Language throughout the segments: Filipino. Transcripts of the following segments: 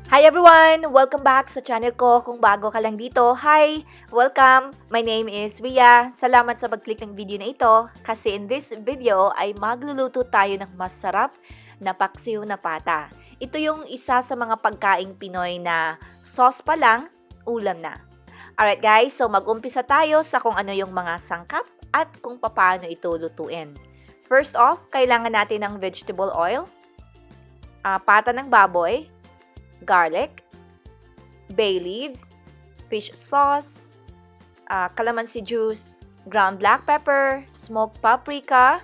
Hi everyone! Welcome back sa channel ko. Kung bago ka lang dito, hi! Welcome! My name is Ria. Salamat sa pag-click ng video na ito kasi in this video ay magluluto tayo ng masarap na paksiw na pata. Ito yung isa sa mga pagkaing Pinoy na sauce pa lang, ulam na. Alright guys, so mag-umpisa tayo sa kung ano yung mga sangkap at kung paano ito lutuin. First off, kailangan natin ng vegetable oil, pata ng baboy, garlic, bay leaves, fish sauce, calamansi juice, ground black pepper, smoked paprika,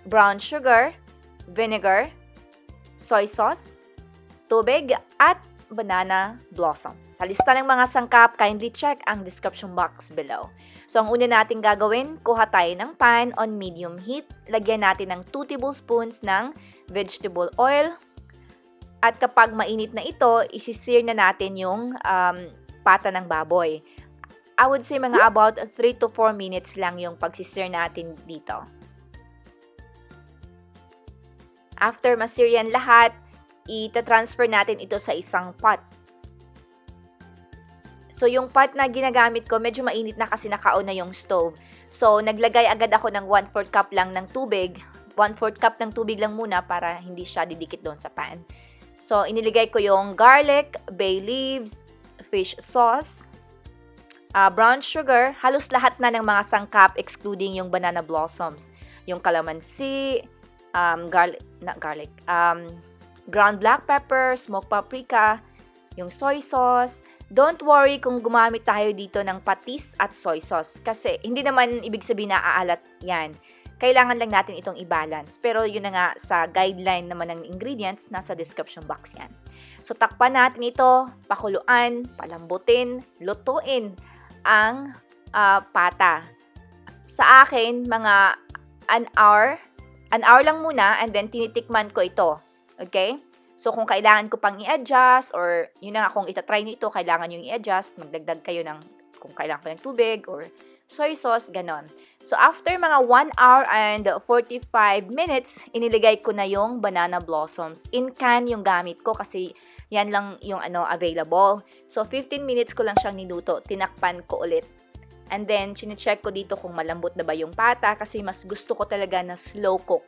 brown sugar, vinegar, soy sauce, tubig, at banana blossoms. Sa lista ng mga sangkap, kindly check ang description box below. So, ang una natin gagawin, kuha tayo ng pan on medium heat. Lagyan natin ng 2 tablespoons ng vegetable oil. At kapag mainit na ito, isi-sear na natin yung pata ng baboy. I would say mga about 3 to 4 minutes lang yung pag-sear natin dito. After ma-sear yan lahat, ita-transfer natin ito sa isang pot. So yung pot na ginagamit ko, medyo mainit na kasi nakaon na yung stove. So naglagay agad ako ng 1/4 cup lang ng tubig. 1/4 cup ng tubig lang muna para hindi siya didikit doon sa pan. So, iniligay ko yung garlic, bay leaves, fish sauce, brown sugar, halos lahat na ng mga sangkap excluding yung banana blossoms. Yung calamansi, ground black pepper, smoked paprika, yung soy sauce. Don't worry kung gumamit tayo dito ng patis at soy sauce kasi hindi naman ibig sabihin na aalat yan. Kailangan lang natin itong i-balance. Pero yun na nga, sa guideline naman ng ingredients, nasa description box yan. So, takpan natin ito, pakuluan, palambutin, lutuin ang pata. Sa akin, mga an hour lang muna, and then tinitikman ko ito. Okay? So, kung kailangan ko pang i-adjust, or yun na nga, kung itatry nyo ito, kailangan nyo i-adjust, magdagdag kayo ng, kung kailangan ko ng tubig, or soy sauce, ganon. So, after mga 1 hour and 45 minutes, iniligay ko na yung banana blossoms. In can yung gamit ko kasi yan lang yung available. So, 15 minutes ko lang siyang niluto. Tinakpan ko ulit. And then, chinecheck ko dito kung malambot na ba yung pata kasi mas gusto ko talaga na slow cook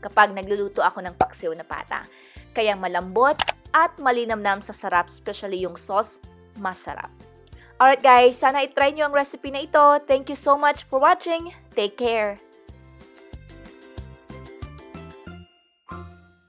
kapag nagluluto ako ng paksiw na pata. Kaya malambot at malinamnam sa sarap, especially yung sauce, masarap. Alright guys, sana i-try nyo ang recipe na ito. Thank you so much for watching. Take care!